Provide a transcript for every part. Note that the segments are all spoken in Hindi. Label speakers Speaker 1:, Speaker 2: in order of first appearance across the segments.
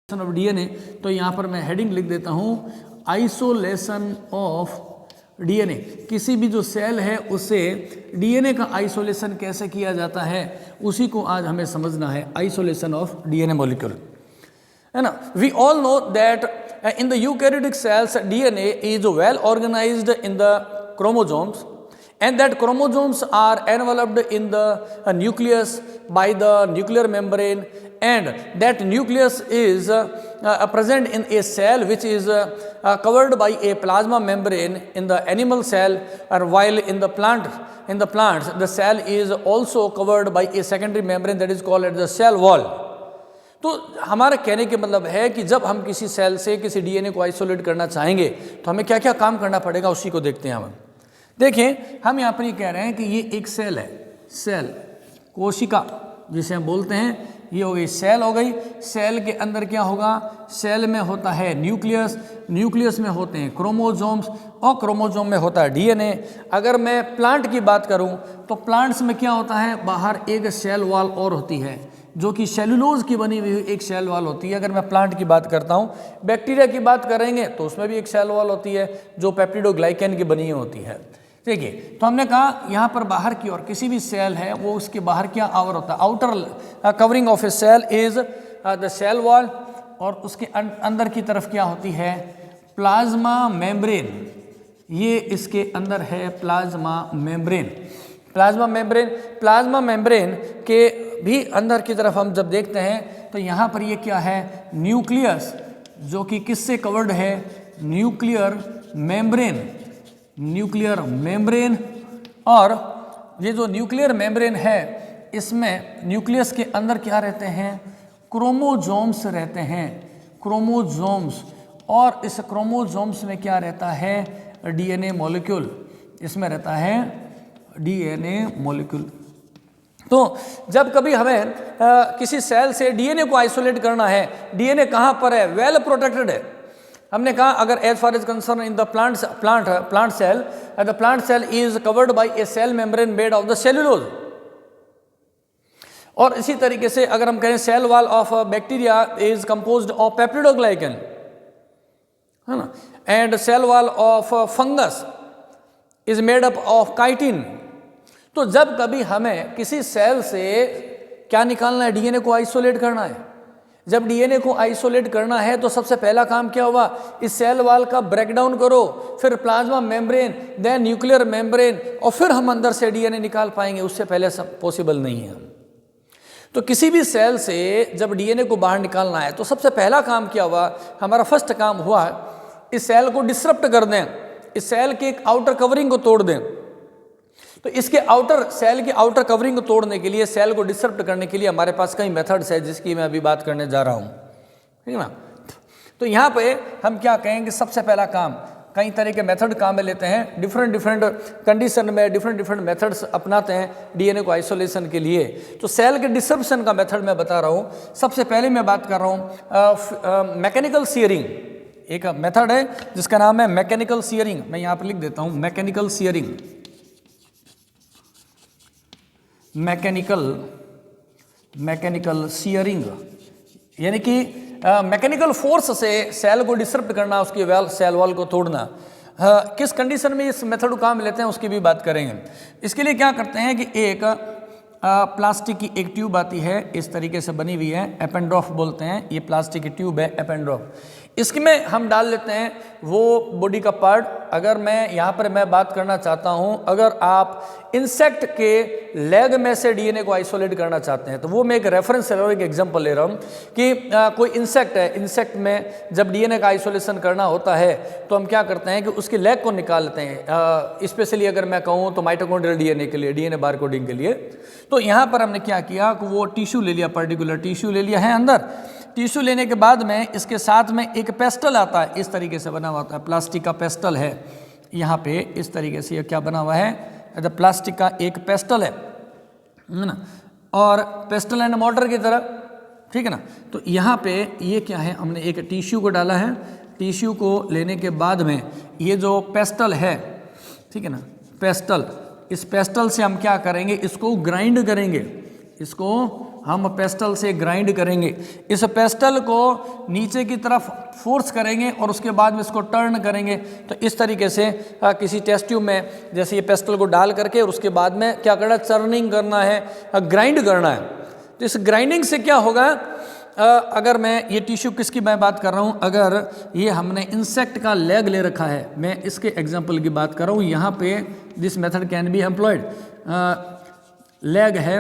Speaker 1: ऑफ डीएनए, तो यहाँ पर मैं हेडिंग लिख देता हूँ आइसोलेशन ऑफ डीएनए। किसी भी जो सेल है उससे डीएनए का आइसोलेशन कैसे किया जाता है उसी को आज हमें समझना है, आइसोलेशन ऑफ डीएनए मॉलिक्यूल, है ना। We all know that in the eukaryotic cells DNA is well organised in the chromosomes and that chromosomes are enveloped in the nucleus by the nuclear membrane, and that nucleus is present in a cell which is covered by a plasma membrane in the animal cell, or while in the plants the cell is also covered by a secondary membrane that is called as the cell wall. तो हमारा कहने के मतलब है कि जब हम किसी सेल से किसी डीएनए को आइसोलेट करना चाहेंगे तो हमें क्या क्या काम करना पड़ेगा उसी को देखते हैं हम। देखिए, हम यहाँ पर ये कह रहे हैं कि ये एक सेल है, सेल कोशिका जिसे हम बोलते हैं, ये हो गई सेल हो गई। सेल के अंदर क्या होगा, सेल में होता है न्यूक्लियस, न्यूक्लियस में होते हैं क्रोमोसोम्स और क्रोमोसोम में होता है डीएनए। अगर मैं प्लांट की बात करूं तो प्लांट्स में क्या होता है, बाहर एक सेल वॉल और होती है जो कि सेलुलोज की बनी हुई एक सेल वॉल होती है। अगर मैं प्लांट की बात करता हूं, बैक्टीरिया की बात करेंगे तो उसमें भी एक सेल वॉल होती है जो पेप्टिडोग्लाइकन की बनी होती है। देखिए, तो हमने कहा यहाँ पर बाहर की ओर किसी भी सेल है वो उसके बाहर क्या आवर होता है, outer covering of a cell is the cell wall, और उसके अंदर की तरफ क्या होती है, प्लाज्मा मेम्ब्रेन। ये इसके अंदर है प्लाज्मा मेम्ब्रेन। प्लाज्मा मेम्ब्रेन के भी अंदर की तरफ हम जब देखते हैं तो यहाँ पर ये क्या है, न्यूक्लियस, जो कि किससे कवर्ड है, न्यूक्लियर मेम्ब्रेन। और ये जो न्यूक्लियर मेम्ब्रेन है इसमें न्यूक्लियस के अंदर क्या रहते हैं, क्रोमोसोम्स रहते हैं, क्रोमोसोम्स। और इस क्रोमोसोम्स में क्या रहता है, डीएनए मॉलिक्यूल, इसमें रहता है डीएनए मॉलिक्यूल। तो जब कभी हमें किसी सेल से डीएनए को आइसोलेट करना है, डीएनए कहाँ पर है, वेल प्रोटेक्टेड है। हमने कहा अगर as far as concern in the plant cell, the plant cell is covered by a cell membrane made of the cellulose. और इसी तरीके से अगर हम कहें cell wall of bacteria is composed of peptidoglycan, है ना, and cell wall of fungus is made up of chitin. तो जब कभी हमें किसी सेल से क्या निकालना है, डीएनए को आइसोलेट करना है। जब डीएनए को आइसोलेट करना है तो सबसे पहला काम क्या हुआ, इस सेल वॉल का ब्रेकडाउन करो, फिर plasma membrane, then nuclear membrane, और फिर हम अंदर से डीएनए निकाल पाएंगे। उससे पहले सब पॉसिबल नहीं है। तो किसी भी सेल से जब डीएनए को बाहर निकालना है तो सबसे पहला काम क्या हुआ, हमारा फर्स्ट काम हुआ इस सेल को डिसरप्ट कर दें, इस सेल के एक आउटर कवरिंग को तोड़ दें। तो इसके सेल की आउटर कवरिंग को तोड़ने के लिए, सेल को डिसरप्ट करने के लिए हमारे पास कई मेथड्स है जिसकी मैं अभी बात करने जा रहा हूँ, ठीक है ना। तो यहाँ पे हम क्या कहेंगे, सबसे पहला काम, कई तरह के मेथड काम में लेते हैं, डिफरेंट कंडीशन में डिफरेंट मेथड्स अपनाते हैं डीएनए को आइसोलेशन के लिए। तो सेल के डिसरप्शन का मेथड मैं बता रहा हूँ। सबसे पहले मैं बात कर रहा हूँ मैकेनिकल सीयरिंग। एक मेथड है जिसका नाम है मैकेनिकल सीयरिंग। मैं यहाँ पर लिख देता हूँ मैकेनिकल सीयरिंग। मैकेनिकल सीयरिंग यानी कि मैकेनिकल फोर्स से सेल को डिसरप्ट करना, उसकी सेल वॉल को तोड़ना। किस कंडीशन में इस मेथड काम लेते हैं उसकी भी बात करेंगे। इसके लिए क्या करते हैं कि एक प्लास्टिक की एक ट्यूब आती है, इस तरीके से बनी हुई है, एपेंड्रॉफ बोलते हैं, ये प्लास्टिक की ट्यूब है एपेंड्रॉफ। इसमें हम डाल लेते हैं वो बॉडी का पार्ट। अगर मैं यहाँ पर मैं बात करना चाहता हूँ, अगर आप इंसेक्ट के लेग में से डीएनए को आइसोलेट करना चाहते हैं तो वो मैं एक रेफरेंस ले रहा हूँ, एक एग्जांपल ले रहा हूँ कि कोई इंसेक्ट है, इंसेक्ट में जब डीएनए का आइसोलेशन करना होता है तो हम क्या करते हैं कि उसकी लेग को निकाल लेते हैं। स्पेशली अगर मैं कहूँ तो माइटोकॉन्ड्रियल डीएनए के लिए, डीएनए बारकोडिंग के लिए। तो यहाँ पर हमने क्या किया कि वो टिश्यू ले लिया, पर्टिकुलर टिश्यू ले लिया है अंदर। टिश्यू लेने के बाद में इसके साथ में एक पेस्टल आता है, इस तरीके से बना हुआ होता है, प्लास्टिक का पेस्टल है। यहाँ पे इस तरीके से ये क्या बना हुआ है, प्लास्टिक का एक पेस्टल है ना, और पेस्टल एंड मोटर की तरह, ठीक है ना। तो यहाँ पे ये क्या है, हमने एक टिश्यू को डाला है। टिश्यू को लेने के बाद में ये जो पेस्टल है, ठीक है ना, पेस्टल, इस पेस्टल से हम क्या करेंगे, इसको ग्राइंड करेंगे, इसको हम पेस्टल से ग्राइंड करेंगे। इस पेस्टल को नीचे की तरफ फोर्स करेंगे और उसके बाद में इसको टर्न करेंगे। तो इस तरीके से किसी टेस्ट ट्यूब में जैसे ये पेस्टल को डाल करके और उसके बाद में क्या करना है, चर्निंग करना है, ग्राइंड करना है। तो इस ग्राइंडिंग से क्या होगा, अगर मैं ये टिश्यू किसकी मैं बात कर रहा हूँ, अगर ये हमने इंसेक्ट का लेग ले रखा है, मैं इसके एग्जांपल की बात कर रहा हूँ, यहाँ पे this method can be employed. Leg है,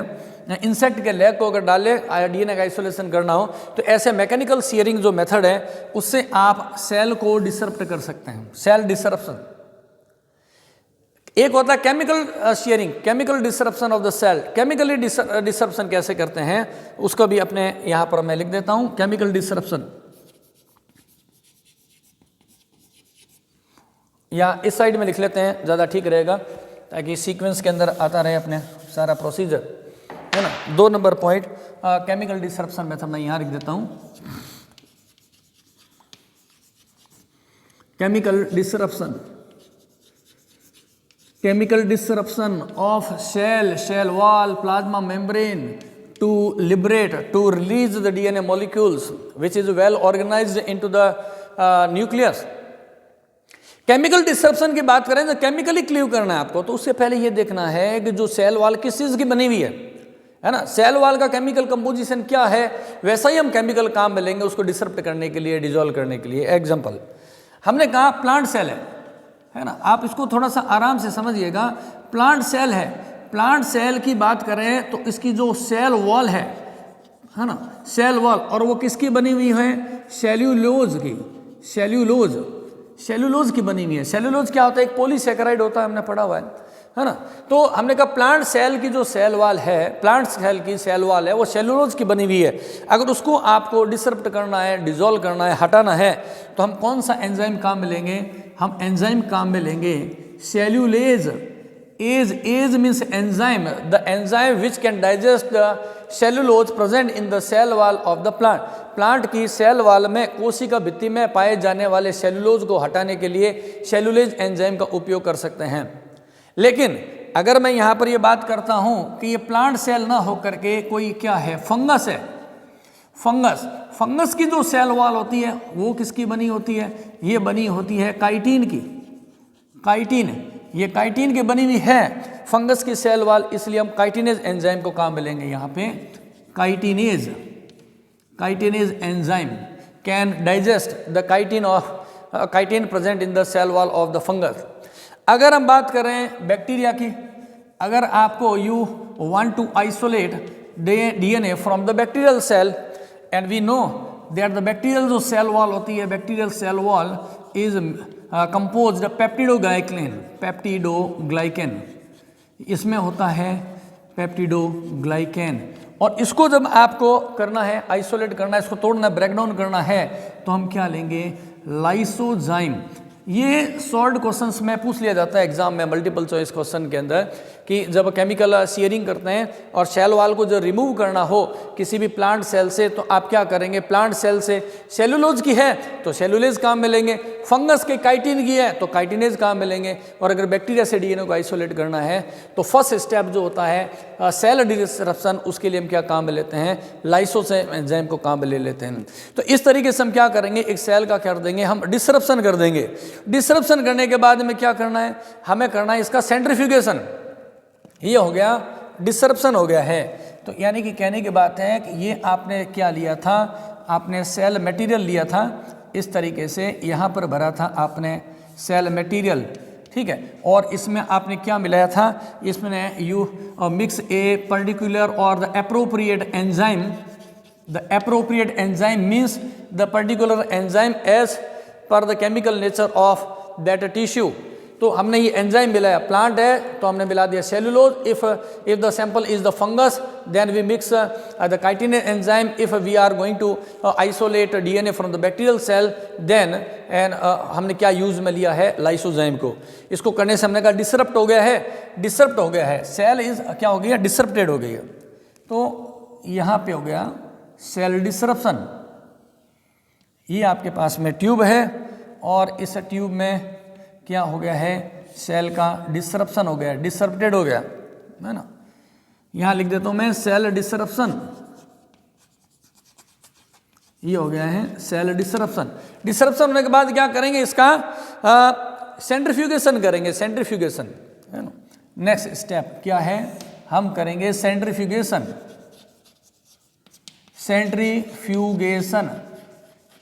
Speaker 1: इंसेक्ट के लेग को अगर डाले डीएनए का आइसोलेशन करना हो तो ऐसे मैकेनिकल सीयरिंग जो मेथड है उससे आप सेल को डिसरप्ट कर सकते हैं, सेल डिसरप्शन। एक होता है chemical sharing, chemical disruption of the cell. Chemically disruption कैसे करते हैं उसको भी अपने यहां पर मैं लिख देता हूं, केमिकल डिसरप्शन, या इस साइड में लिख लेते हैं, ज़्यादा ठीक रहेगा ताकि सीक्वेंस के अंदर आता रहे अपने सारा प्रोसीजर, है ना। 2 number point chemical disruption method मैं यहां लिख देता हूं, chemical disruption, chemical disruption of cell wall, plasma membrane to liberate, to release the DNA molecules which is well organized into the nucleus. Chemical disruption की बात करें तो केमिकली क्लीव करना है आपको, तो उससे पहले ये देखना है कि जो सेल वॉल किस चीज़ की बनी हुई है ना, सेल वॉल का केमिकल कंपोजिशन क्या है, वैसा ही हम केमिकल काम में लेंगे उसको डिसरप्ट करने के लिए, डिजोल्व करने के लिए। एग्जांपल हमने कहा प्लांट सेल है ना, आप इसको थोड़ा सा आराम से समझिएगा। प्लांट सेल है, प्लांट सेल की बात करें तो इसकी जो सेल वॉल है ना, सेल वॉल, और वो किसकी बनी हुई है, सेल्यूलोज की, सेल्यूलोज की बनी हुई है। सेल्यूलोज क्या होता है, एक पॉलीसैकेराइड होता है, हमने पढ़ा हुआ है ना। तो हमने कहा प्लांट सेल की जो सेल वॉल है, प्लांट सेल की सेल वॉल है वो सेल्यूलोज की बनी हुई है। अगर उसको आपको डिसरप्ट करना है, डिजोल्व करना है, हटाना है, तो हम कौन सा एंजाइम काम में लेंगे, हम एंजाइम काम में लेंगे cellulase. As means enzyme, the enzyme which can digest the cellulose present in the cell wall of the plant. Plant की सेल वॉल में, कोशिका भित्ति में पाए जाने वाले सेल्यूलोज को हटाने के लिए सेल्यूलेज एंजाइम का उपयोग कर सकते हैं। लेकिन अगर मैं यहाँ पर ये बात करता हूँ कि ये प्लांट सेल ना हो करके कोई क्या है, फंगस है, फंगस की जो सेल वॉल होती है वो किसकी बनी होती है, ये बनी होती है काइटिन की, ये काइटिन की बनी हुई है फंगस की सेल वॉल, इसलिए हम काइटिनेज एंजाइम को काम में लेंगे। यहाँ पे chitinase enzyme can digest the chitin present in the cell wall of the fungus. अगर हम बात करें बैक्टीरिया की, अगर आपको you want to isolate DNA from the bacterial cell, and we know that the bacterial जो सेल वॉल होती है, bacterial cell wall is composed peptidoglycan, इसमें होता है पेप्टिडोग्लाइकेन। और इसको जब आपको करना है, आइसोलेट करना है, इसको तोड़ना, ब्रेक डाउन करना है, तो हम क्या लेंगे, लाइसोजाइम। ये सॉल्व क्वेश्चंस में पूछ लिया जाता है एग्जाम में, मल्टीपल चॉइस क्वेश्चन के अंदर, कि जब केमिकल शेयरिंग करते हैं और सेल वॉल को जो रिमूव करना हो किसी भी प्लांट सेल से, तो आप क्या करेंगे, प्लांट सेल से सेल्यूलोज की है तो सेल्यूलेज काम में लेंगे, फंगस के काइटिन की है तो काइटिनेज काम में लेंगे, और अगर बैक्टीरिया से डीएनए को आइसोलेट करना है तो फर्स्ट स्टेप जो होता है सेल डिसरप्शन, उसके लिए हम क्या काम में लेते हैं, लाइसोजाइम एंजाइम को काम में ले लेते हैं। तो इस तरीके से हम क्या करेंगे, एक सेल का कर देंगे, हम डिसरप्शन कर देंगे। डिसरप्शन करने के बाद में क्या करना है, हमें करना है इसका सेंट्रीफ्यूगेशन। ये हो गया, डिसरप्शन हो गया है। तो यानी कि कहने की बात है कि ये आपने क्या लिया था, आपने सेल मटेरियल लिया था, इस तरीके से यहाँ पर भरा था आपने सेल मटेरियल, ठीक है, और इसमें आपने क्या मिलाया था, इसमें यू मिक्स ए पर्टिकुलर और the appropriate enzyme, the appropriate enzyme means the particular enzyme as per the chemical nature of that tissue. तो हमने ये एंजाइम मिलाया, प्लांट है तो हमने मिला दिया cellulose, if the sample is the fungus then we mix the chitinase enzyme, if we are going to isolate DNA from the bacterial cell then, and हमने क्या यूज में लिया है, लाइसोजाइम को। इसको करने से हमने कहा डिसरप्ट हो गया है, सेल इज क्या हो गया, डिसरप्टेड हो गई है। तो यहाँ पे हो गया सेल डिसरप्शन। ये आपके पास में ट्यूब है और इस ट्यूब में क्या हो गया है, सेल का डिसरप्शन हो गया, डिसरप्टेड हो गया, है ना। यहाँ लिख देता हूँ मैं सेल डिसरप्शन, ये हो गया है सेल डिसरप्शन। डिसरप्शन होने के बाद क्या करेंगे, इसका सेंट्रीफ्यूगेशन करेंगे, सेंट्रीफ्यूगेशन है ना। नेक्स्ट स्टेप क्या है, हम करेंगे सेंट्रीफ्यूगेशन। सेंट्रीफ्यूगेशन,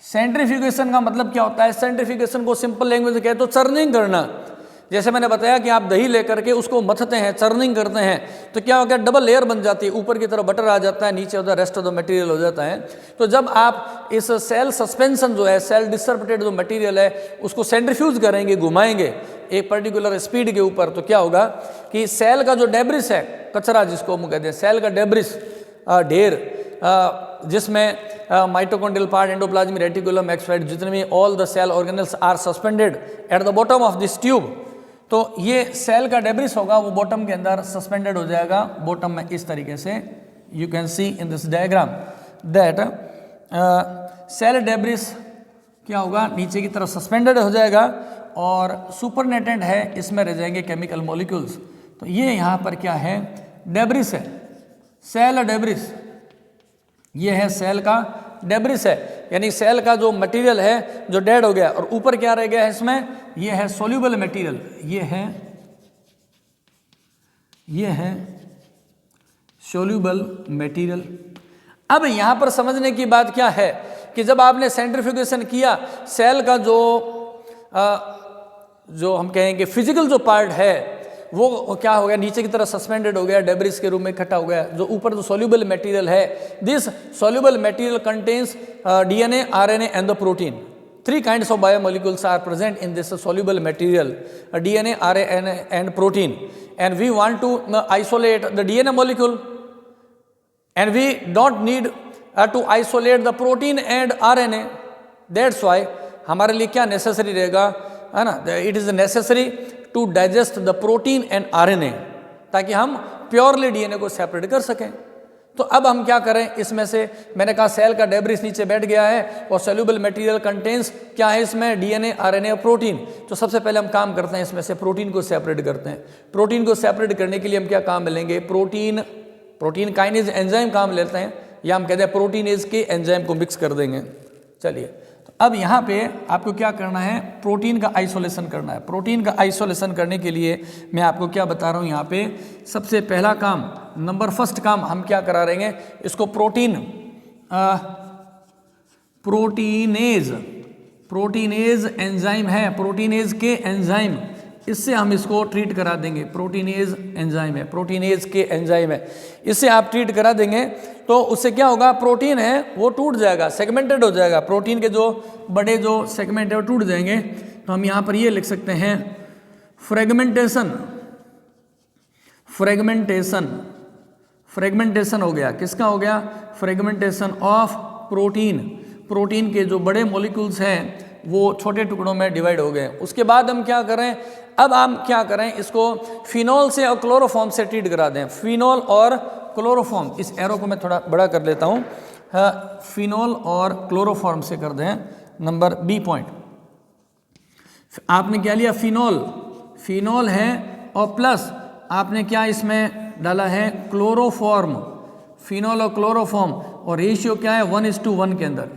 Speaker 1: सेंट्रीफ्यूगेशन का मतलब क्या होता है, सेंट्रीफ्यूगेशन को सिंपल लैंग्वेज में कहे तो चर्निंग करना। जैसे मैंने बताया कि आप दही लेकर के उसको मथते हैं, चर्निंग करते हैं, तो क्या हो गया, डबल लेयर बन जाती है, ऊपर की तरफ बटर आ जाता है, नीचे उधर रेस्ट ऑफ द मटेरियल हो जाता है। तो जब आप इस सेल सस्पेंशन जो है, सेल डिसरप्टेड जो मटेरियल है, उसको सेंट्रीफ्यूज करेंगे, घुमाएंगे एक पर्टिकुलर स्पीड के ऊपर, तो क्या होगा कि सेल का जो डेब्रिस है, कचरा जिसको हम कहते हैं, सेल का डेब्रिस, ढेर, जिसमें mitochondrial part, endoplasmic reticulum, exocyte, जितने भी all the cell organelles are suspended at the bottom of this tube. तो ये सेल का डेब्रिस होगा, वो बॉटम के अंदर सस्पेंडेड हो जाएगा, बॉटम में इस तरीके से। You can see in this diagram that cell debris क्या होगा, नीचे की तरफ सस्पेंडेड हो जाएगा, और सुपरनेटेंट है, इसमें रह जाएंगे केमिकल मॉलिक्यूल्स। तो ये यहाँ पर क्या है, डेब्रिस है, सेल डेब्रिस, ये है सेल का डेब्रिस है, यानी सेल का जो मटेरियल है जो डेड हो गया, और ऊपर क्या रह गया है इसमें, ये है सोल्यूबल मटेरियल, ये है सोल्यूबल मटेरियल। अब यहां पर समझने की बात क्या है कि जब आपने सेंट्रीफ्यूगेशन किया, सेल का जो हम कहेंगे फिजिकल जो पार्ट है वो क्या हो गया, नीचे की तरफ सस्पेंडेड हो गया, डेब्रिस के रूप में इकट्ठा हो गया। जो ऊपर जो सोल्यूबल मटेरियल है, this soluble material contains DNA, RNA and the protein. Three kinds of biomolecules are present in this soluble material, DNA, RNA and protein, and we want to isolate the DNA molecule, and we don't need to isolate the protein and RNA. That's why हमारे लिए क्या नेसेसरी रहेगा, है ना, it is necessary to digest the protein and RNA, ताकि हम प्योरली DNA को सेपरेट कर सकें। तो अब हम क्या करें, इसमें से मैंने कहा सेल का डेब्रिस नीचे बैठ गया है, और सोल्यूबल मटेरियल कंटेन्स क्या है इसमें, DNA, RNA और प्रोटीन। तो सबसे पहले हम काम करते हैं, इसमें से प्रोटीन को सेपरेट करते हैं। प्रोटीन को सेपरेट करने के लिए हम क्या काम लेंगे, प्रोटीन काइनेज एंजाइम काम लेते हैं, या हम कहते हैं प्रोटीनेज के एंजाइम को मिक्स कर देंगे। चलिए, तो अब यहाँ पे आपको क्या करना है, प्रोटीन का आइसोलेशन करना है। प्रोटीन का आइसोलेशन करने के लिए मैं आपको क्या बता रहा हूँ, यहाँ पे सबसे पहला काम, नंबर फर्स्ट काम हम क्या करा रहे हैं, इसको प्रोटीनेज एंजाइम है, प्रोटीनेज के एंजाइम, इससे हम इसको ट्रीट करा देंगे। प्रोटीनेज एंजाइम है, प्रोटीनेज के एंजाइम है, इससे आप ट्रीट करा देंगे। तो उससे क्या होगा, प्रोटीन है वो टूट जाएगा, सेगमेंटेड हो जाएगा, प्रोटीन के जो बड़े जो सेगमेंट है वो टूट जाएंगे। तो हम यहाँ पर ये लिख सकते हैं फ्रेगमेंटेशन हो गया, किसका हो गया, फ्रेगमेंटेशन ऑफ प्रोटीन के जो बड़े मॉलिक्यूल्स हैं वो छोटे टुकड़ों में डिवाइड हो गए। उसके बाद हम क्या करें, अब हम क्या करें, इसको फिनॉल से और क्लोरोफॉर्म से ट्रीट करा दें। फिनॉल और क्लोरोफॉर्म, इस एरो को मैं थोड़ा बड़ा कर लेता हूँ, फिनॉल और क्लोरोफॉर्म से कर दें। नंबर बी पॉइंट, आपने क्या लिया, फिनॉल है, और प्लस आपने क्या इसमें डाला है, क्लोरोफॉर्म, फिनॉल और क्लोरोफॉर्म, और रेशियो क्या है, 1:1 के अंदर।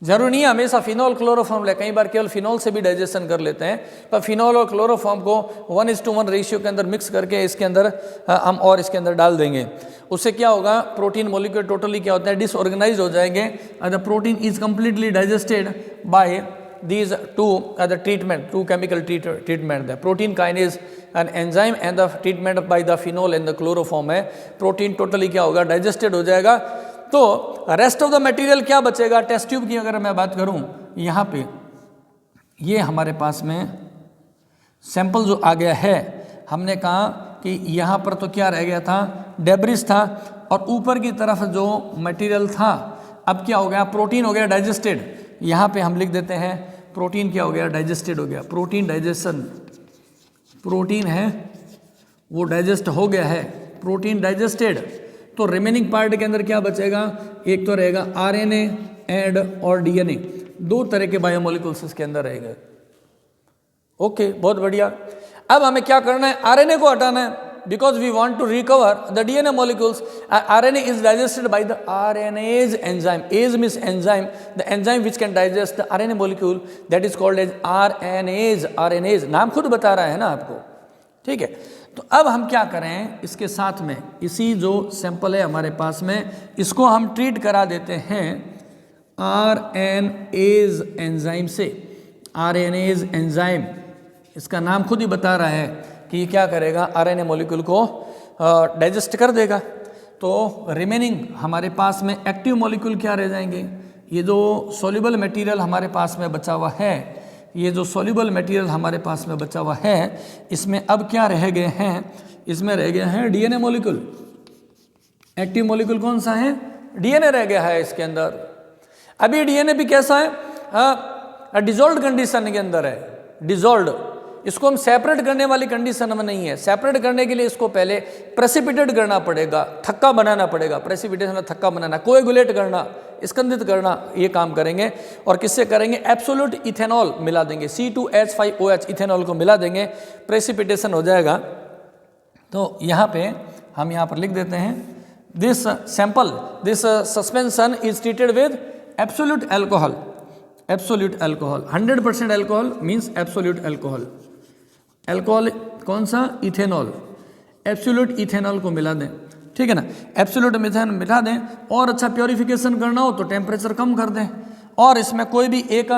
Speaker 1: जरूरी नहीं है हमेशा फिनॉल क्लोरोफॉर्म ले, कई बार केवल फिनॉल से भी डाइजेशन कर लेते हैं, पर फिनॉल और क्लोरोफॉर्म को 1:1 रेशियो के अंदर मिक्स करके इसके अंदर हम और इसके अंदर डाल देंगे। उससे क्या होगा, प्रोटीन मॉलिक्यूल टोटली क्या होता है, डिसऑर्गेनाइज हो जाएंगे। The protein is completely digested by these two chemical treatment, the protein kinase an enzyme and the treatment by the phenol and the chloroform है, प्रोटीन टोटली क्या होगा, डाइजेस्टेड हो जाएगा। तो रेस्ट ऑफ द मटेरियल क्या बचेगा, टेस्ट ट्यूब की अगर मैं बात करूं, यहाँ पे ये हमारे पास में सैंपल जो आ गया है, हमने कहा कि यहाँ पर तो क्या रह गया था, डेब्रिस था, और ऊपर की तरफ जो मटेरियल था, अब क्या हो गया, प्रोटीन हो गया डाइजेस्टेड। यहाँ पे हम लिख देते हैं प्रोटीन क्या हो गया, डाइजेस्टेड हो गया। प्रोटीन डाइजेशन, प्रोटीन है वो डाइजेस्ट हो गया है, प्रोटीन डाइजेस्टेड। तो रिमेनिंग पार्ट के अंदर क्या बचेगा, एक तो रहेगा RNA एंड और DNA, दो तरह के बायोमोलिक्यूल्स इसके अंदर रहेंगे। ओके, बहुत बढ़िया। अब हमें क्या करना है, RNA को हटाना है। because we want to recover the DNA molecules. RNA is digested by the RNase enzyme. Ase means enzyme, the enzyme which can digest the RNA molecule, that is called as RNase. RNase नाम खुद बता रहा है ना आपको, ठीक है। तो अब हम क्या करें, इसके साथ में इसी जो सैंपल है हमारे पास में, इसको हम ट्रीट करा देते हैं RNase एंजाइम से। RNase एंजाइम, इसका नाम खुद ही बता रहा है कि ये क्या करेगा, आरएनए मॉलिक्यूल को डाइजेस्ट कर देगा। तो रिमेनिंग हमारे पास में एक्टिव मॉलिक्यूल क्या रह जाएंगे, ये जो सॉल्युबल मटेरियल हमारे पास में बचा हुआ है, ये जो सॉल्युबल मटेरियल हमारे पास में बचा हुआ है, इसमें अब क्या रह गए हैं, इसमें रह गए हैं डीएनए मॉलिक्यूल। एक्टिव मॉलिक्यूल कौन सा है, डीएनए रह गया है इसके अंदर। अभी डीएनए भी कैसा है, डिजोल्व कंडीशन के अंदर है, डिजोल्व। इसको हम सेपरेट करने वाली कंडीशन में नहीं है। सेपरेट करने के लिए इसको पहले प्रेसिपिटेट करना पड़ेगा, थक्का बनाना पड़ेगा। प्रेसिपिटेशन थक्का बनाना, कोएगुलेट करना, स्कंदित करना, ये काम करेंगे। और किससे करेंगे, एब्सोल्यूट इथेनॉल मिला देंगे, C2H5OH इथेनॉल को मिला देंगे, प्रेसिपिटेशन हो जाएगा। तो यहाँ पे हम यहाँ पर लिख देते हैं, this sample, this suspension is treated with absolute alcohol. Absolute alcohol, 100% alcohol means absolute alcohol. Alcohol कौन सा, इथेनॉल। एब्सोल्यूट इथेनॉल को मिला दें, ठीक है ना, एब्सोल्यूट मिथेन मिला दें। और अच्छा प्योरीफिकेशन करना हो तो टेम्परेचर कम कर दें, और इसमें कोई भी एक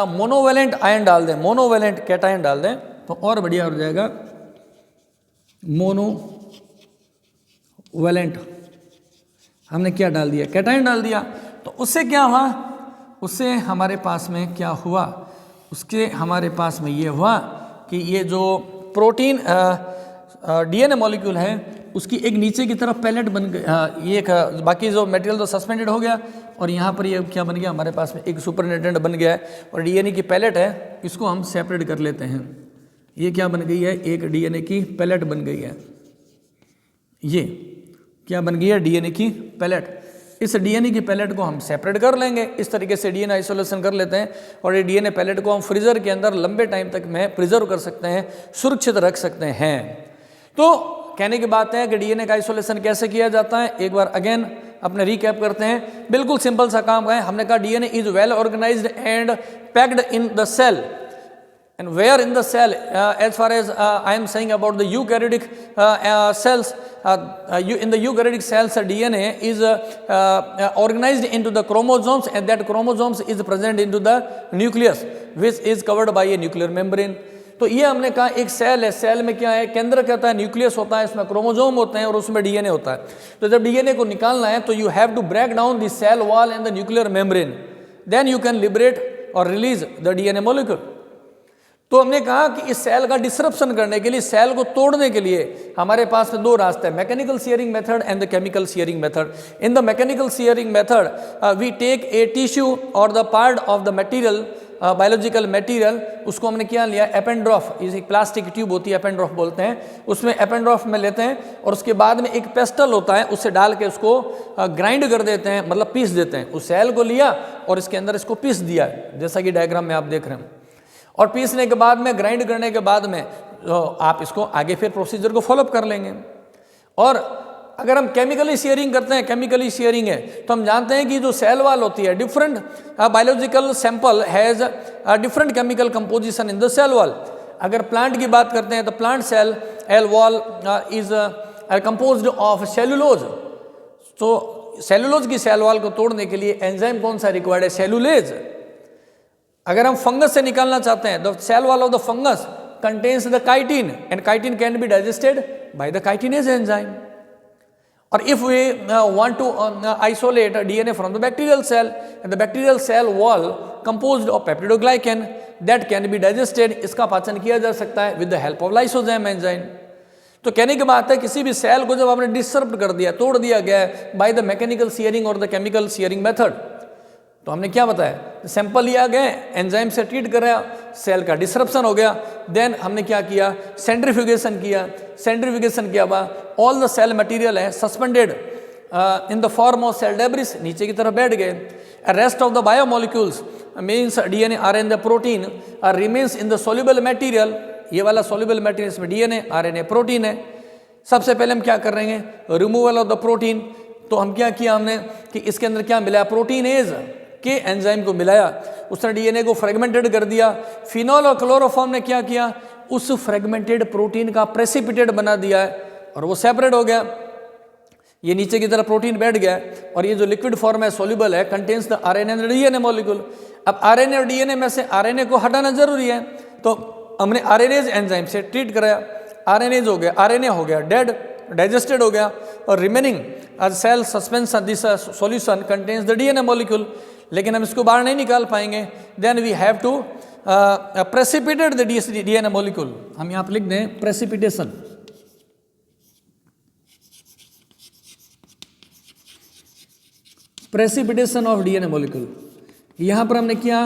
Speaker 1: मोनोवेलेंट आयन डाल दें, मोनोवेलेंट कैटायन डाल दें, तो और बढ़िया हो जाएगा। मोनोवेलेंट हमने क्या डाल दिया, कैटायन डाल दिया। तो उससे क्या हुआ, उससे हमारे पास में क्या हुआ, उसके हमारे पास में ये हुआ कि ये जो प्रोटीन डीएनए मॉलिक्यूल है उसकी एक नीचे की तरफ पैलेट बन गई, ये एक बाकी जो मटेरियल तो सस्पेंडेड हो गया, और यहाँ पर ये क्या बन गया, हमारे पास में एक सुपरनेटेंट बन गया है। और डीएनए की पैलेट है, इसको हम सेपरेट कर लेते हैं। ये क्या बन गई है, एक डीएनए की पैलेट बन गई है। ये क्या बन गई है, डीएनए की पैलेट। इस डीएनए की पैलेट को हम सेपरेट कर लेंगे, इस तरीके से डीएनए आइसोलेशन कर लेते हैं। और ये डीएनए पैलेट को हम फ्रीजर के अंदर लंबे टाइम तक में प्रिजर्व कर सकते हैं, सुरक्षित रख सकते हैं। तो कहने की बात है कि डीएनए का आइसोलेशन कैसे किया जाता है, एक बार अगेन अपने रिकैप करते हैं। बिल्कुल सिंपल सा काम है। हमने कहा DNA is well organised and packed in the cell. And where in the cell, as far as I am saying about the eukaryotic cells, in the eukaryotic cells, DNA is organized into the chromosomes, and that chromosomes is present into the nucleus, which is covered by a nuclear membrane. तो ये हमने कहा एक सेल है, सेल में क्या है, केंद्र क्या होता है, न्यूक्लियस होता है, इसमें क्रोमोसोम होते हैं और उसमें डीएनए होता है। तो जब डीएनए को निकालना है तो you have to break down the cell wall and the nuclear membrane, then you can liberate और रिलीज द डीएनए मॉलिक्यूल। तो हमने कहा कि इस सेल का डिसरप्शन करने के लिए, सेल को तोड़ने के लिए हमारे पास में दो रास्ते हैं, mechanical shearing method and the chemical shearing method. In the mechanical shearing method we take a tissue और the part of the material, biological material, उसको हमने क्या लिया, एपेंड्रॉफ, एक प्लास्टिक ट्यूब होती है, एपेंड्रॉफ बोलते हैं, उसमें एपेंड्रॉफ में लेते हैं और उसके बाद में एक पेस्टल होता है, उससे डाल के उसको ग्राइंड कर देते हैं, मतलब पीस देते हैं। उस सेल को लिया और इसके अंदर इसको पीस दिया, जैसा कि डायग्राम में आप देख रहे हैं। और पीसने के बाद में, ग्राइंड करने के बाद में आप इसको आगे फिर प्रोसीजर को फॉलोअप कर लेंगे। और अगर हम केमिकली शेयरिंग करते हैं, केमिकली शेयरिंग है तो हम जानते हैं कि जो सेल वॉल होती है, different biological sample has different chemical composition in the cell wall. अगर प्लांट की बात करते हैं तो plant cell wall is composed of cellulose. तो सेलुलोज की सेल वॉल को तोड़ने के लिए एंजाइम कौन सा रिक्वायर्ड है, सेलुलेज। अगर हम फंगस से निकालना चाहते हैं, the cell wall of the fungus contains the chitin and chitin can be digested by the chitinase enzyme. और if we want to isolate DNA from the bacterial cell, the bacterial cell wall composed of peptidoglycan that can be digested, इसका पाचन किया जा सकता है with the help of lysozyme enzyme. तो कहने की बात है, किसी भी सेल को जब आपने डिस्टर्ब कर दिया, तोड़ दिया गया है बाय द मैकेनिकल शियरिंग और द केमिकल शियरिंग मेथड, तो हमने क्या बताया, सैंपल लिया गया, एंजाइम से ट्रीट कर रहा, सेल का डिसरप्शन हो गया, देन हमने क्या किया, सेंट्रीफ्यूगेशन किया। सेंट्रीफ्यूगेशन किया हुआ ऑल द सेल मटेरियल है suspended in the form of cell debris, नीचे की तरफ बैठ गए। Rest of the biomolecules means DNA, RNA, protein remains in the soluble material. ये वाला सोल्यूबल मटेरियल इसमें डीएनए, आरएनए, प्रोटीन है। सबसे पहले हम क्या कर रहे हैं, रिमूवल ऑफ द प्रोटीन। तो हम क्या किया हमने कि इसके अंदर क्या मिलाया, प्रोटीनेज के एंजाइम को मिलाया, उसने डीएनए को फ्रेगमेंटेड कर दिया। फिनॉल और क्लोरोफॉर्म ने क्या किया, उस फ्रेगमेंटेड प्रोटीन का प्रेसिपिटेट बना दिया है और वो सेपरेट हो गया। ये नीचे की तरफ प्रोटीन बैठ गया है और ये जो लिक्विड फॉर्म है, सोल्यूबल है, contains the RNA and DNA molecule. अब आरएनए और डीएनए में से आरएनए को हटाना जरूरी है, तो हमने आरएनएज एंजाइम से ट्रीट कराया। आरएनएज हो गया, आरएनए हो गया डेड, डाइजेस्टेड हो गया, और remaining as cell suspension this solution contains the DNA molecule. लेकिन हम इसको बाहर नहीं निकाल पाएंगे, then we have to precipitate the DNA molecule. हम यहाँ पर लिख दें precipitation. Precipitation of DNA molecule, यहाँ पर हमने किया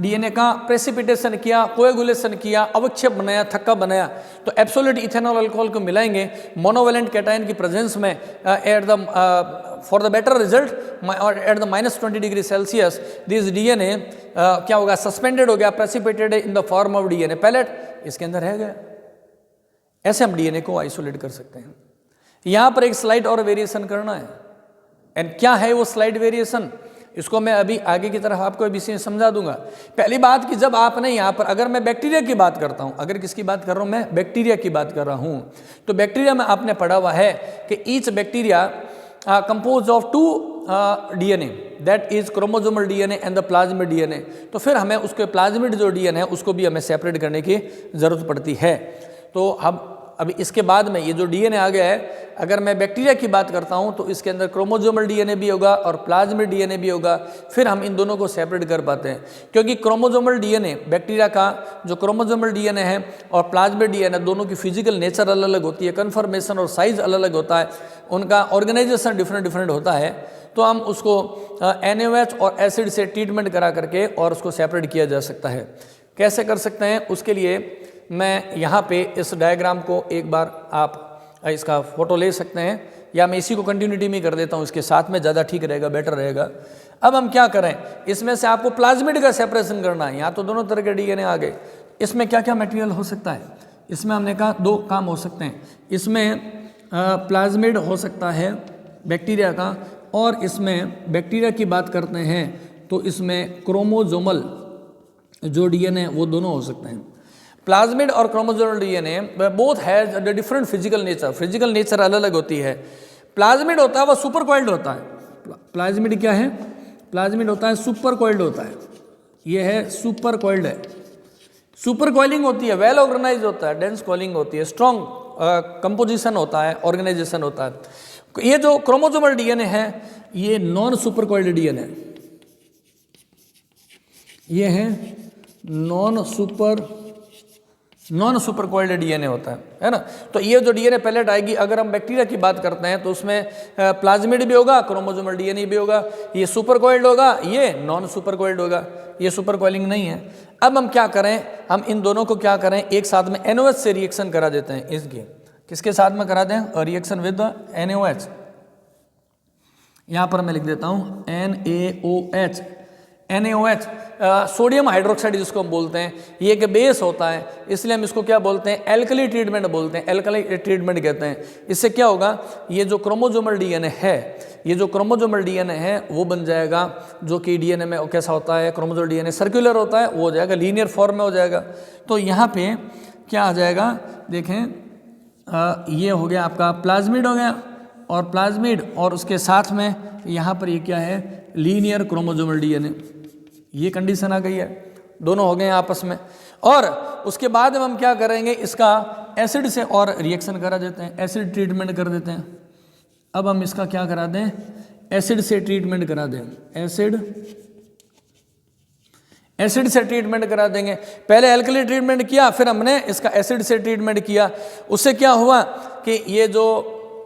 Speaker 1: डीएनए का प्रेसिपिटेशन किया, कोएगुलेशन किया, अवक्षेप बनाया, थक्का बनाया। तो एब्सोल्यूट इथेनॉल अल्कोहल को मिलाएंगे मोनोवेलेंट कैटायन की प्रेजेंस में at the for the better result at the -20 degree Celsius this DNA क्या होगा, सस्पेंडेड हो गया, precipitated in the form of DNA pellet, इसके अंदर रह गया। ऐसे हम डीएनए को आइसोलेट कर सकते हैं। यहाँ पर एक स्लाइड और वेरिएशन करना है, एंड क्या है वो स्लाइड वेरिएशन, इसको मैं अभी आगे की तरफ आपको विषय समझा दूंगा। पहली बात कि जब आपने यहाँ पर, अगर मैं बैक्टीरिया की बात करता हूँ, अगर किसकी बात कर रहा हूँ, मैं बैक्टीरिया की बात कर रहा हूँ, तो बैक्टीरिया में आपने पढ़ा हुआ है कि each bacteria compose of 2 DNA, that is chromosomal DNA and the plasmid DNA. तो फिर हमें उसके प्लाज्मिड जो डीएनए है उसको भी हमें सेपरेट करने की जरूरत पड़ती है। तो हम अभी इसके बाद में ये जो डीएनए आ गया है, अगर मैं बैक्टीरिया की बात करता हूं तो इसके अंदर क्रोमोसोमल डीएनए भी होगा और प्लाज्मिड डीएनए भी होगा, फिर हम इन दोनों को सेपरेट कर पाते हैं। क्योंकि क्रोमोसोमल डीएनए, बैक्टीरिया का जो क्रोमोसोमल डीएनए है और प्लाज्मिड डीएनए, दोनों की फिजिकल नेचर अलग अलग होती है, कन्फर्मेशन और साइज अलग अलग होता है, उनका ऑर्गेनाइजेशन डिफरेंट होता है। तो हम उसको NaOH और एसिड से ट्रीटमेंट करा करके और उसको सेपरेट किया जा सकता है। कैसे कर सकते हैं, उसके लिए मैं यहाँ पे इस डायग्राम को एक बार आप इसका फोटो ले सकते हैं, या मैं इसी को कंटिन्यूटी में कर देता हूँ, इसके साथ में ज़्यादा ठीक रहेगा, बेटर रहेगा। अब हम क्या करें, इसमें से आपको प्लाज्मिड का सेपरेशन करना है। यहाँ तो दोनों तरह के डीएनए आ गए, इसमें क्या क्या मटेरियल हो सकता है, इसमें हमने कहा 2 काम हो सकते हैं। इसमें प्लाज्मिड हो सकता है बैक्टीरिया का, और इसमें बैक्टीरिया की बात करते हैं तो इसमें क्रोमोसोमल जो डीएनए वो दोनों हो सकते हैं। प्लाज्मिड और chromosomal DNA both has the different physical nature, physical nature अलग अलग होती है। प्लाज्मिड होता है वो सुपर कॉइल्ड होता है। प्लाज्मिड क्या है, प्लाज्मिड होता है सुपर कॉइल्ड होता है, ये है सुपर कॉइल्ड है। सुपर कॉइलिंग होती है, वेल ऑर्गेनाइज होता है, डेंस कॉइलिंग होती है, स्ट्रॉन्ग कंपोजिशन होता है, ऑर्गेनाइजेशन होता है। ये जो क्रोमोसोमल डीएनए है ये नॉन सुपर कॉइल्ड डीएनए, ये है नॉन सुपर कॉइल्ड डीएनए होता है ना। तो ये जो डीएनए पैलेट आएगी, अगर हम बैक्टीरिया की बात करते हैं तो उसमें प्लाज्मिड भी होगा, क्रोमोसोमल डीएनए भी होगा, ये सुपर कॉइल्ड होगा, ये नॉन सुपर कॉइल्ड होगा, ये सुपर कॉइलिंग नहीं है। अब हम क्या करें, हम इन दोनों को क्या करें, एक साथ में NaOH से रिएक्शन करा देते हैं। इसके किसके साथ में करा दें, रिएक्शन विद NaOH। यहाँ पर मैं लिख देता हूँ NaOH, सोडियम हाइड्रोक्साइड जिसको हम बोलते हैं, ये एक बेस होता है, इसलिए हम इसको क्या बोलते हैं, एल्कली ट्रीटमेंट बोलते हैं, एल्कली ट्रीटमेंट कहते हैं। इससे क्या होगा, ये जो क्रोमोसोमल डीएनए है, ये जो क्रोमोसोमल डीएनए है वो बन जाएगा, जो कि डीएनए में कैसा होता है, क्रोमोसोमल डीएनए सर्कुलर होता है, वो हो जाएगा लीनियर फॉर्म में हो जाएगा। तो यहाँ पे क्या आ जाएगा, देखें ये हो गया आपका प्लाज्मिड हो गया, और प्लाज्मिड और उसके साथ में यहाँ पर ये क्या है, लीनियर क्रोमोसोमल डीएनए, ये कंडीशन आ गई है, दोनों हो गए हैं आपस में। और उसके बाद हम क्या करेंगे, इसका एसिड से और रिएक्शन करा देते हैं, एसिड ट्रीटमेंट कर देते हैं। अब हम इसका क्या करा दें, एसिड से ट्रीटमेंट करा दें, एसिड से ट्रीटमेंट करा देंगे। पहले एल्कली ट्रीटमेंट किया, फिर हमने इसका एसिड से ट्रीटमेंट किया। उससे क्या हुआ कि ये जो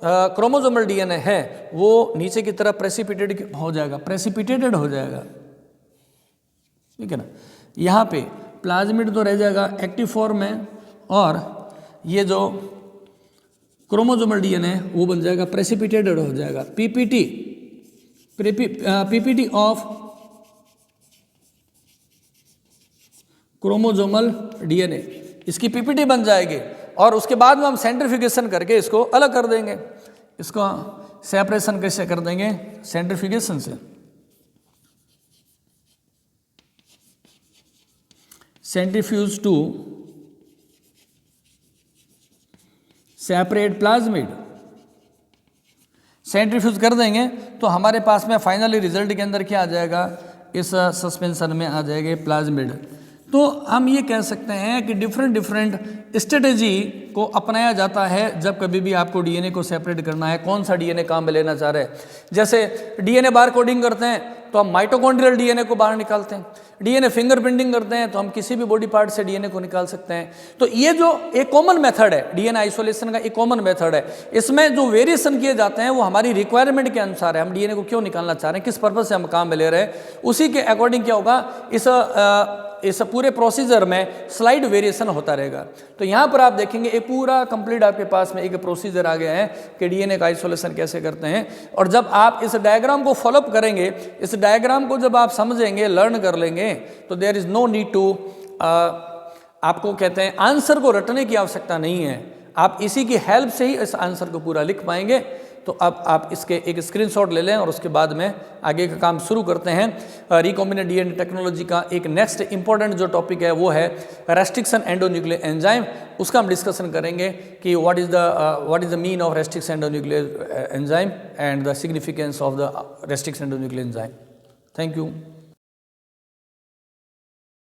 Speaker 1: क्रोमोसोमल डीएनए है वो नीचे की तरफ प्रेसिपिटेटेड हो जाएगा, प्रेसिपिटेटेड हो जाएगा, ठीक है ना। यहाँ पे प्लाज्मिड तो रह जाएगा एक्टिव फॉर्म में, और ये जो क्रोमोसोमल डीएनए है वो बन जाएगा प्रेसिपिटेटेड हो जाएगा, पीपीटी ऑफ क्रोमोसोमल डीएनए, इसकी पीपीटी बन जाएगी। और उसके बाद में हम सेंट्रीफ्यूगेशन करके इसको अलग कर देंगे। इसको सेपरेशन कैसे कर देंगे? सेंट्रीफ्यूगेशन से। Centrifuge to separate plasmid. Centrifuge कर देंगे तो हमारे पास में फाइनली रिजल्ट के अंदर क्या आ जाएगा? इस सस्पेंशन में आ जाएगा प्लाज्मिड। तो हम ये कह सकते हैं कि डिफरेंट स्ट्रेटेजी को अपनाया जाता है जब कभी भी आपको डीएनए को सेपरेट करना है, कौन सा डीएनए काम में लेना चाह रहे हैं। जैसे डीएनए बार कोडिंग करते हैं तो हम माइटोकॉन्ड्रियल डीएनए को बाहर निकालते हैं, डीएनए फिंगरप्रिंटिंग करते हैं तो हम किसी भी बॉडी पार्ट से डीएनए को निकाल सकते हैं। तो ये जो एक कॉमन मेथड है, डीएनए आइसोलेशन का एक कॉमन मेथड है, इसमें जो वेरिएशन किए जाते हैं वो हमारी रिक्वायरमेंट के अनुसार है। हम डीएनए को क्यों निकालना चाह रहे हैं, किस पर्पज से हम काम में ले रहे हैं, उसी के अकॉर्डिंग क्या होगा, इस पूरे प्रोसीजर में स्लाइड वेरिएशन होता रहेगा। तो यहाँ पर आप देखेंगे एक पूरा कंप्लीट आपके पास में एक प्रोसीजर आ गया है कि डीएनए का आइसोलेशन कैसे करते हैं। और जब आप इस डायग्राम को फॉलोअप करेंगे, इस डायग्राम को जब आप समझेंगे, लर्न कर लेंगे, तो there is no need to, आपको कहते हैं आंसर को रटने की आवश्यकता नहीं है, आप इसी की हेल्प से ही इस आंसर को पूरा लिख पाएंगे। तो अब आप इसके एक स्क्रीनशॉट ले लें और उसके बाद में आगे का काम शुरू करते हैं। रिकॉम्बिनेंट डीएनए टेक्नोलॉजी का एक नेक्स्ट इंपॉर्टेंट जो टॉपिक है वो है रेस्ट्रिक्शन एंडोन्यूक्लियर एंजाइम। उसका हम डिस्कशन करेंगे कि what is the mean of restriction endonuclease enzyme and the significance of the restriction endonuclease enzyme. Thank you.